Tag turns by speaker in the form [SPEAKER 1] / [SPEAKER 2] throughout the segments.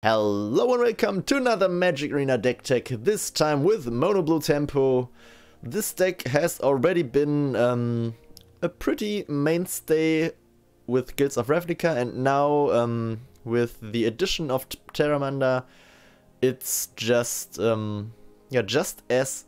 [SPEAKER 1] Hello and welcome to another Magic Arena deck tech, this time with Mono Blue Tempo. This deck has already been a pretty mainstay with Guilds of Ravnica, and now with the addition of Terramanda, it's just just as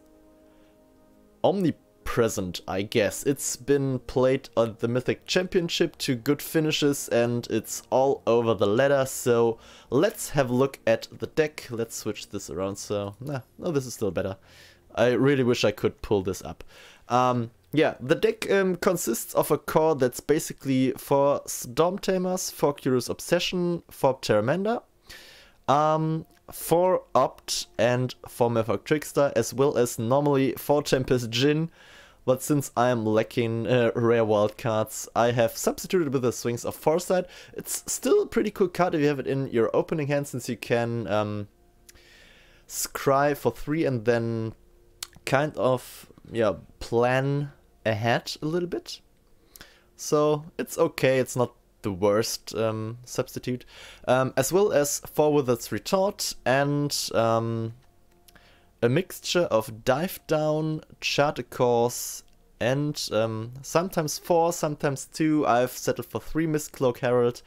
[SPEAKER 1] omnipresent, I guess. It's been played at the Mythic Championship to good finishes, and it's all over the ladder. So let's have a look at the deck. Let's switch this around. So no, this is still better. I really wish I could pull this up. Yeah, the deck consists of a core that's basically 4 Storm Tamers, 4 Curious Obsession, 4 Terramanda, 4 Opt and 4 Maverick Trickster, as well as normally 4 Tempest Djinn. But since I am lacking rare wildcards, I have substituted with the Swings of Foresight. It's still a pretty cool card if you have it in your opening hand, since you can scry for 3 and then kind of plan ahead a little bit. So it's okay, it's not the worst substitute. As well as 4 Wither's Retort and a mixture of Dive Down, Chart a Course, and sometimes 4, sometimes 2. I've settled for 3 Mistcloak Herald,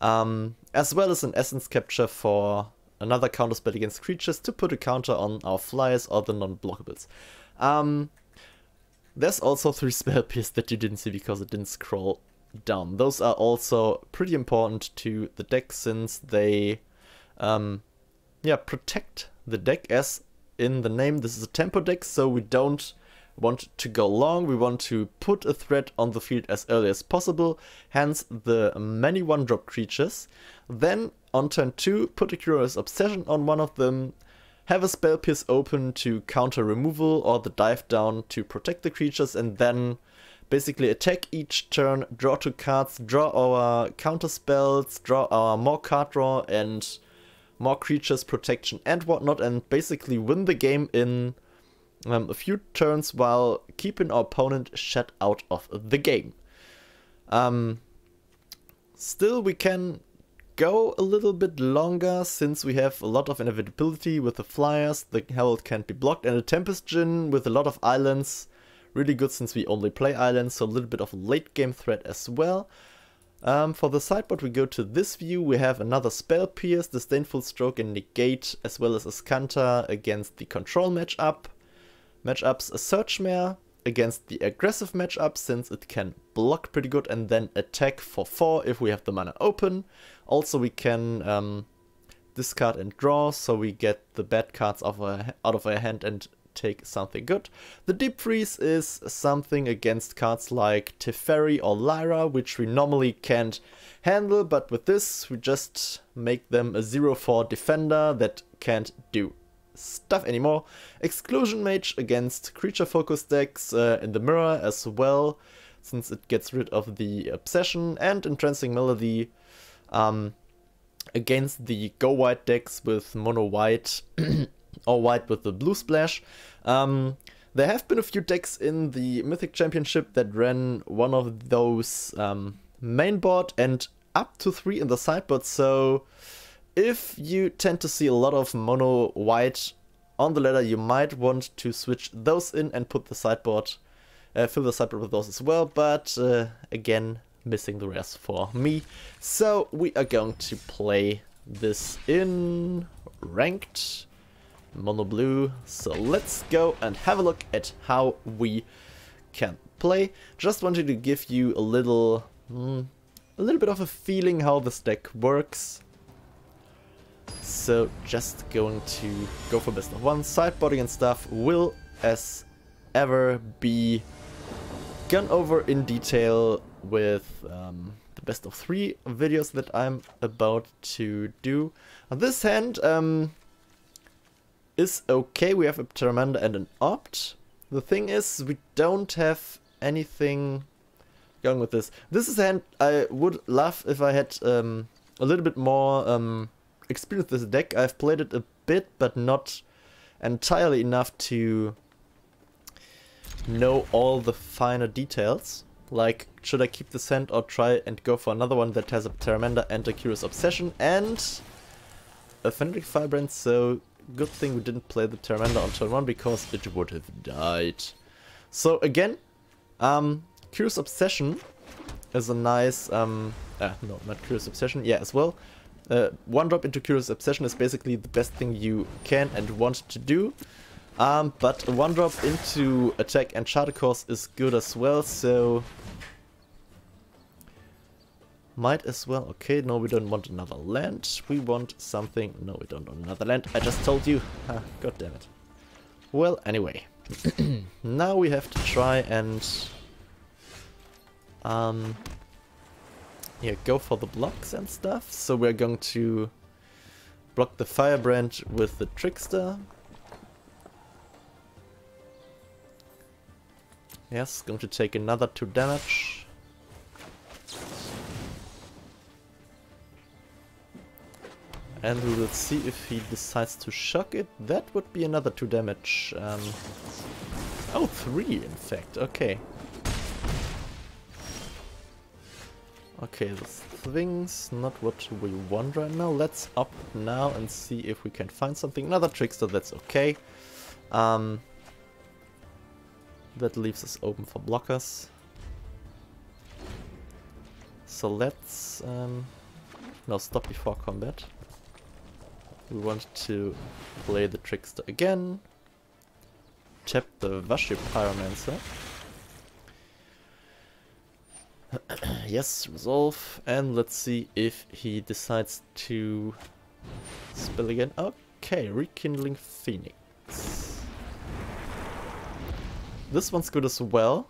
[SPEAKER 1] as well as an Essence Capture for another counterspell against creatures to put a counter on our flyers or the non-blockables. There's also 3 Spell Pierce that you didn't see because it didn't scroll down. Those are also pretty important to the deck, since they protect the deck. As in the name, this is a tempo deck, so we don't want to go long. We want to put a threat on the field as early as possible, hence the many 1-drop creatures. Then on turn 2, put a Curious Obsession on one of them, have a Spell Pierce open to counter removal or the Dive Down to protect the creatures, and then basically attack each turn, draw 2 cards, draw our counter spells, draw our more card draw and more creatures protection and whatnot, and basically win the game in a few turns while keeping our opponent shut out of the game. Still, we can go a little bit longer, since we have a lot of inevitability with the flyers, the Herald can't be blocked, and a Tempest Djinn with a lot of islands. Really good, since we only play islands, so a little bit of a late game threat as well. For the sideboard, we go to this view. We have another Spell Pierce, Disdainful Stroke and Negate, as well as Ascanta against the control matchups, a Search Mare against the aggressive matchup, since it can block pretty good and then attack for 4 if we have the mana open. Also, we can discard and draw, so we get the bad cards out of our hand and take something good. The Deep Freeze is something against cards like Teferi or Lyra, which we normally can't handle, but with this we just make them a 0/4 defender that can't do stuff anymore. Exclusion Mage against creature focus decks in the mirror as well, since it gets rid of the obsession, and Entrancing Melody against the go white decks with mono white or white with the blue splash. There have been a few decks in the Mythic Championship that ran one of those main board and up to 3 in the sideboard, so if you tend to see a lot of mono white on the ladder, you might want to switch those in and put the sideboard, fill the sideboard with those as well, but again, missing the rest for me. So we are going to play this in ranked mono blue, so let's go and have a look at how we can play. Just wanted to give you a little bit of a feeling how this deck works. So just going to go for best of 1. Sideboarding and stuff will as ever be gone over in detail with the best of 3 videos that I'm about to do. This hand is okay. We have a Terramanda and an Opt. The thing is, we don't have anything going with this. This is a hand I would love if I had a little bit more experience with this deck. I've played it a bit, but not entirely enough to know all the finer details. Like, should I keep this hand or try and go for another one that has a Terramanda and a Curious Obsession? And a Fanatic Firebrand, so good thing we didn't play the Terrander on turn 1 because it would have died. So again, Curious Obsession is a nice, no, not Curious Obsession, yeah, as well. One drop into Curious Obsession is basically the best thing you can and want to do. But a one drop into Attack and Charter Course is good as well, so might as well. Okay, no, we don't want another land. We want something. No, we don't want another land. I just told you. God damn it. Well, anyway. Now we have to try and yeah, go for the blocks and stuff. So we're going to block the Firebrand with the Trickster. Yes, going to take another 2 damage. And we will see if he decides to shock it. That would be another 2 damage. Oh, 3 in fact, okay. Okay, this thing's not what we want right now. Let's up now and see if we can find something. Another Trickster, that's okay. That leaves us open for blockers. So let's... no, stop before combat. We want to play the Trickster again. Tap the Evasive Pyromancer. Yes, resolve. And let's see if he decides to spell again. Okay, Rekindling Phoenix. This one's good as well.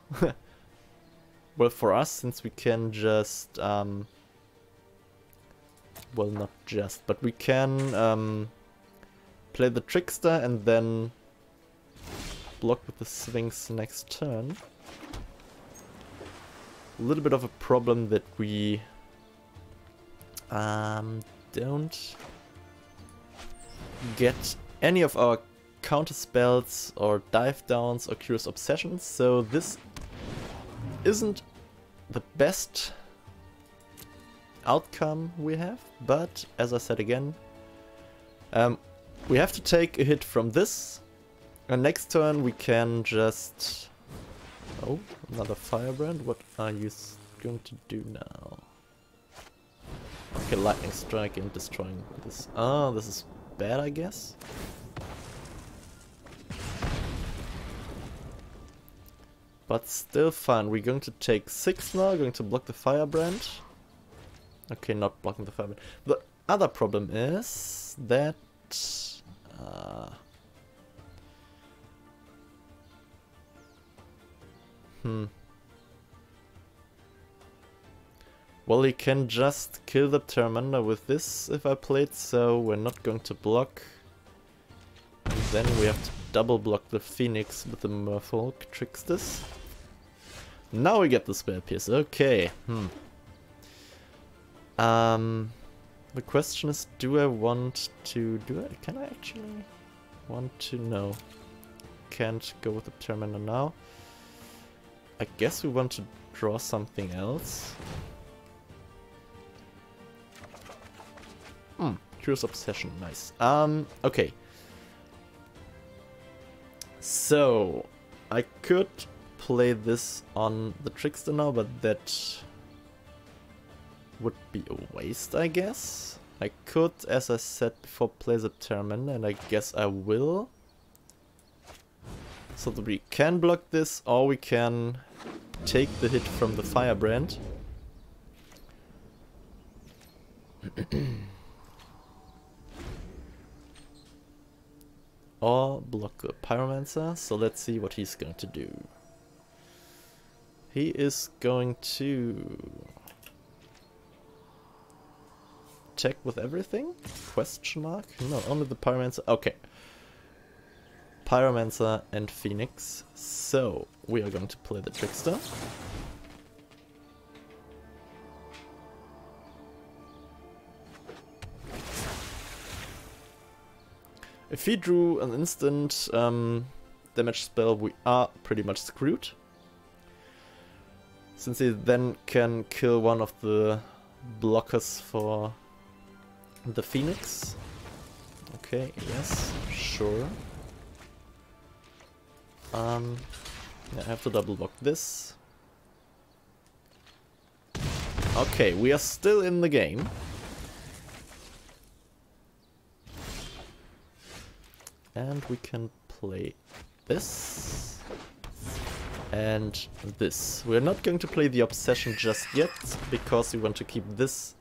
[SPEAKER 1] Well, for us, since we can just... well, not just, but we can play the Trickster and then block with the Sphinx next turn. A little bit of a problem that we don't get any of our counter spells or dive downs or Curious Obsessions, so this isn't the best outcome we have, but as I said again, we have to take a hit from this, and next turn we can just... Oh, another Firebrand, what are you going to do now? Okay, Lightning Strike and destroying this. Ah, this is bad, I guess. But still fun. We're going to take 6 now, going to block the Firebrand. Okay, not blocking the Firebrand. The other problem is that... Well, he can just kill the Terrander with this if I played, so we're not going to block. And then we have to double block the Phoenix with the Merfolk Tricksters. Now we get the Spell Pierce, okay. The question is, do I want to... Can I actually want to? No. Can't go with the Terminator now. I guess we want to draw something else. Curious Obsession, nice. Okay. So, I could play this on the Trickster now, but that would be a waste, I guess. I could, as I said before, play the Terminator, and I guess I will. So that we can block this, or we can take the hit from the Firebrand. Or block the Pyromancer, so let's see what he's going to do. He is going to... attack with everything? Question mark? No, only the Pyromancer. Okay. Pyromancer and Phoenix. So, we are going to play the Trickster. If he drew an instant damage spell, we are pretty much screwed. Since he then can kill one of the blockers for the Phoenix. Okay, yes, sure. Yeah, I have to double block this. Okay, we are still in the game. And we can play this. And this. We're not going to play the Obsession just yet, because we want to keep this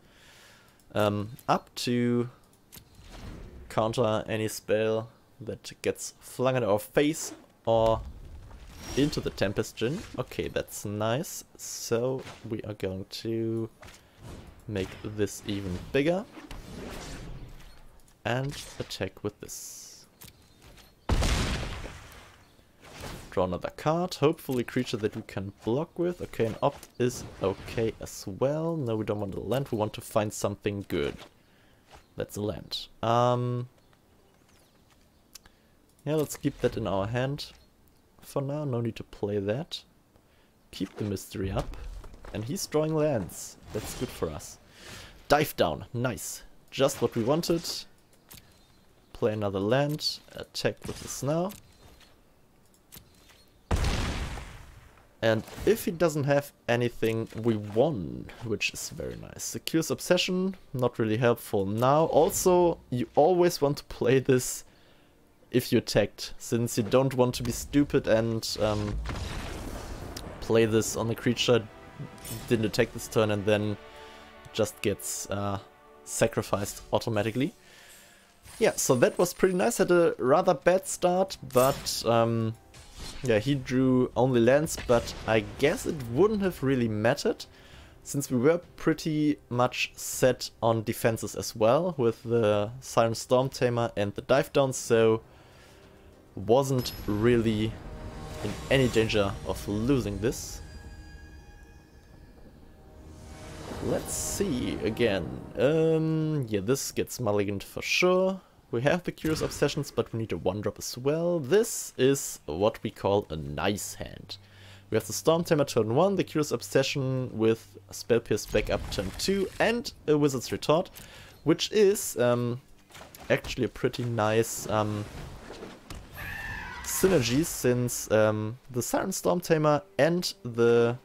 [SPEAKER 1] up to counter any spell that gets flung at our face or into the Tempest Djinn. Okay, that's nice. So we are going to make this even bigger and attack with this. Draw another card, hopefully a creature that we can block with. Okay, an opt is okay as well. No, we don't want a land, we want to find something good. That's a land. Yeah, let's keep that in our hand. For now, no need to play that. Keep the mystery up. And he's drawing lands. That's good for us. Dive down. Nice. Just what we wanted. Play another land. Attack with this now. And if he doesn't have anything, we won, which is very nice. Secures Obsession, not really helpful now. Also, you always want to play this if you attacked, since you don't want to be stupid and play this on a creature, didn't attack this turn and then just gets sacrificed automatically. Yeah, so that was pretty nice. Had a rather bad start, but yeah, he drew only lands, but I guess it wouldn't have really mattered, since we were pretty much set on defenses as well, with the Siren Storm Tamer and the dive down, so wasn't really in any danger of losing this. Let's see again. Yeah, this gets mulliganed for sure. We have the Curious Obsessions, but we need a 1-drop as well. This is what we call a nice hand. We have the Storm Tamer turn 1, the Curious Obsession with Spell Pierce backup turn 2, and a Wizard's Retort, which is actually a pretty nice synergy, since the Siren Storm Tamer and the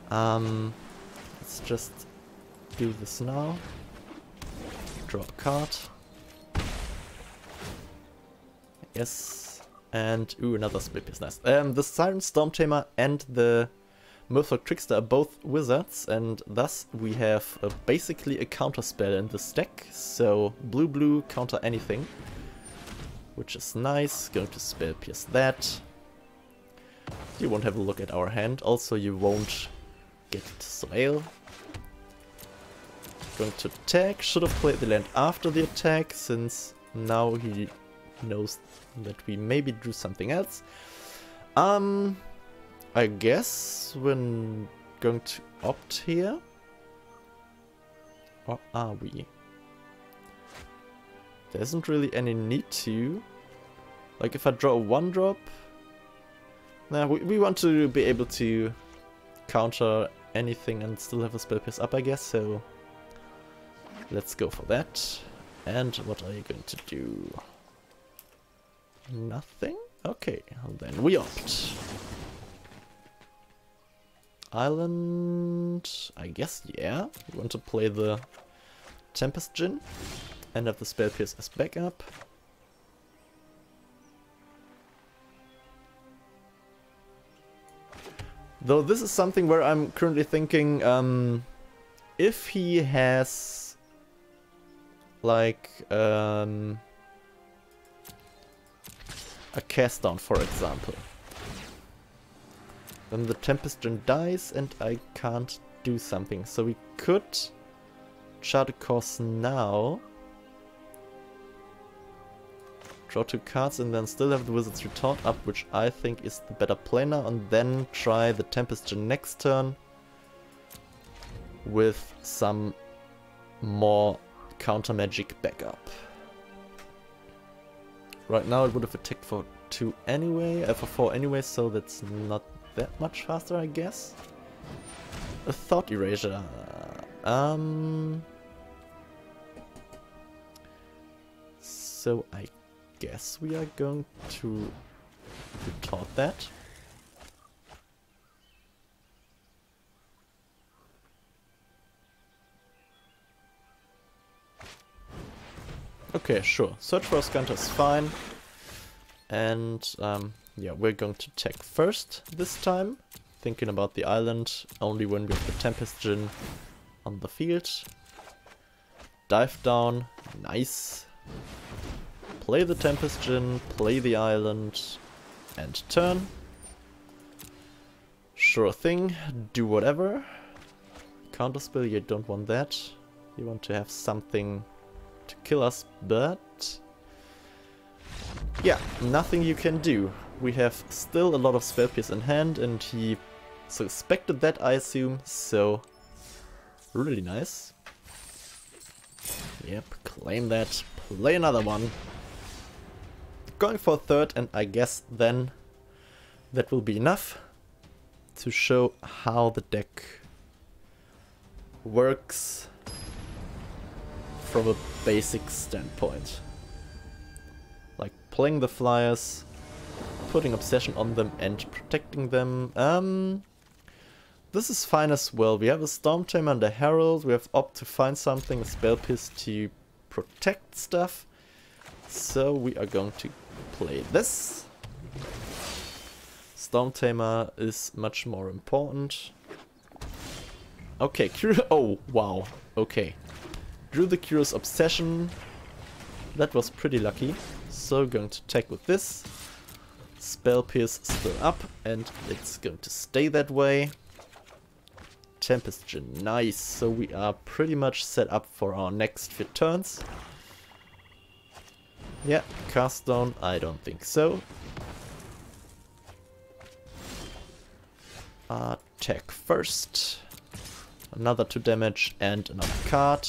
[SPEAKER 1] let's just do this now. Draw a card. Yes, and ooh, another split piece, nice. The Siren Storm Tamer and the Murloc Trickster are both wizards, and thus we have basically a counter spell in the stack. So blue counter anything, which is nice. Going to Spell Pierce that. You won't have a look at our hand. Also, you won't get Soil. Going to attack. Should have played the land after the attack, since now he knows that we maybe drew something else. I guess we're going to opt here. Or are we? There isn't really any need to. Like if I draw a 1-drop. Nah, we want to be able to counter anything and still have a Spell Pierce up, I guess, so let's go for that. And what are you going to do? Nothing? Okay, then we opt. Island, I guess, yeah. We want to play the Tempest Djinn and have the Spell Pierce as backup. Though this is something where I'm currently thinking, if he has like a cast down, for example, then the Tempest Djinn dies and I can't do something. So we could chart a course now, draw 2 cards and then still have the Wizard's Retort up, which I think is the better play now, and then try the Tempest Djinn next turn with some more counter magic backup. Right now it would have attacked for 2 anyway, for 4 anyway, so that's not that much faster, I guess. A Thought Erasure. so I guess we are going to be taught that. Okay, sure. Search for a Skunter is fine. And yeah, we're going to check first this time. Thinking about the island only when we have the Tempest Djinn on the field. Dive down, nice. Play the Tempest Djinn, play the island, and turn. Sure thing, do whatever. Counterspell, you don't want that. You want to have something to kill us, but yeah, nothing you can do. We have still a lot of spell pierce in hand, and he suspected that, I assume, so really nice. Yep, claim that, play another one. Going for a third, and I guess then that will be enough to show how the deck works from a basic standpoint. Like playing the flyers, putting obsession on them and protecting them. This is fine as well. We have a Storm Tamer and a Herald. We have Opt to find something, a Spell Pierce to protect stuff. So we are going to play this. Storm Tamer is much more important. Okay, oh, wow. Okay. Drew the Curious Obsession. That was pretty lucky. So going to attack with this. Spell Pierce still up, and it's going to stay that way. Tempest Djinn, nice. So we are pretty much set up for our next few turns. Yeah, cast down, I don't think so. Attack first. Another 2 damage and another card.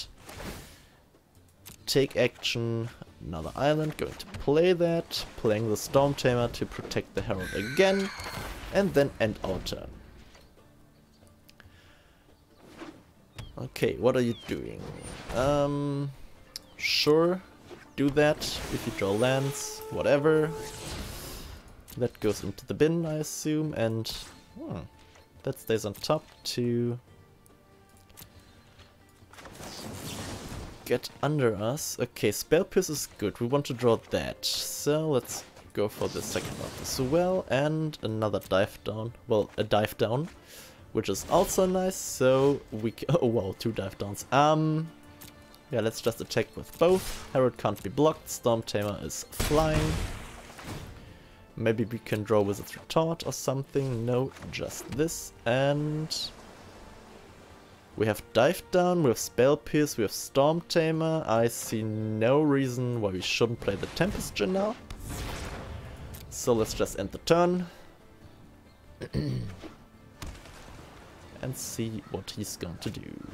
[SPEAKER 1] Take action, another island, going to play that. Playing the Storm Tamer to protect the Herald again. And then end our turn. Okay, what are you doing? Sure, do that. If you draw lands, whatever. That goes into the bin, I assume, and that stays on top to get under us. Okay, Spell Pierce is good. We want to draw that. So let's go for the second one as well. And another dive down. Well, a dive down, which is also nice. So we oh wow, 2 dive downs. Yeah, let's just attack with both. Herald can't be blocked. Storm Tamer is flying. Maybe we can draw Wizard's Retort or something. No, just this. And we have Dive Down, we have Spell Pierce, we have Storm Tamer. I see no reason why we shouldn't play the Tempest Djinn now. So let's just end the turn. And see what he's going to do.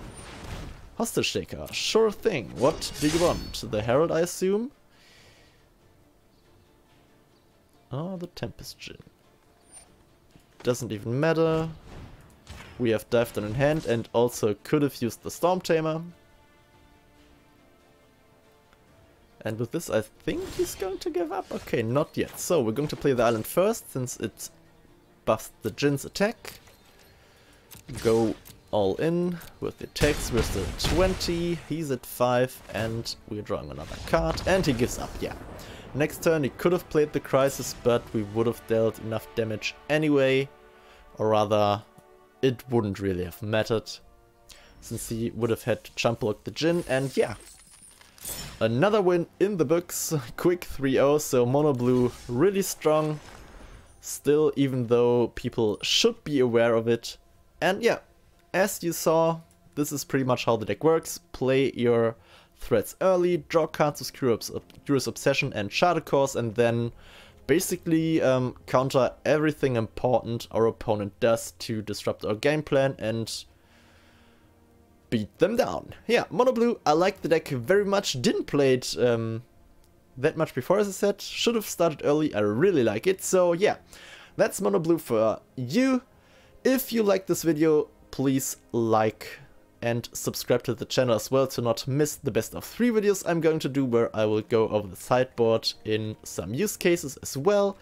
[SPEAKER 1] Hostage Shaker, sure thing. What do you want? The Herald, I assume? Oh, the Tempest Djinn. Doesn't even matter. We have Dive Down in hand and also could have used the Storm Tamer. And with this I think he's going to give up. Okay, not yet. So we're going to play the island first since it buffs the Djinn's attack. Go all in with the attacks. We're still at 20, he's at 5 and we're drawing another card and he gives up, yeah. Next turn he could have played the Crisis, but we would have dealt enough damage anyway. Or rather, it wouldn't really have mattered, since he would have had to jump block the Djinn, and yeah. Another win in the books, quick 3-0, so Mono Blue really strong. Still, even though people should be aware of it. And yeah, as you saw, this is pretty much how the deck works. Play your threats early, draw cards with Curious Obsession and Charter Course, and then basically counter everything important our opponent does to disrupt our game plan and beat them down. Yeah, Mono Blue, I like the deck very much. Didn't play it that much before, as I said. Should have started early. I really like it. So yeah, that's Mono Blue for you. If you like this video, please like and subscribe to the channel as well to not miss the best of 3 videos I'm going to do, where I will go over the sideboard in some use cases as well.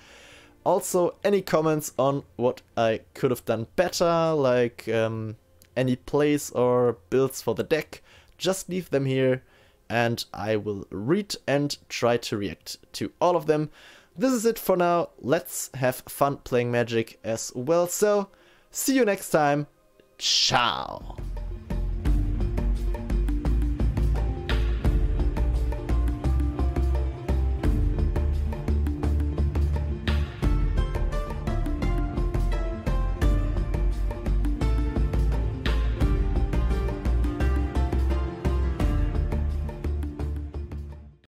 [SPEAKER 1] Also, any comments on what I could have done better, like any plays or builds for the deck, just leave them here and I will read and try to react to all of them. This is it for now. Let's have fun playing Magic as well. So, see you next time. Ciao!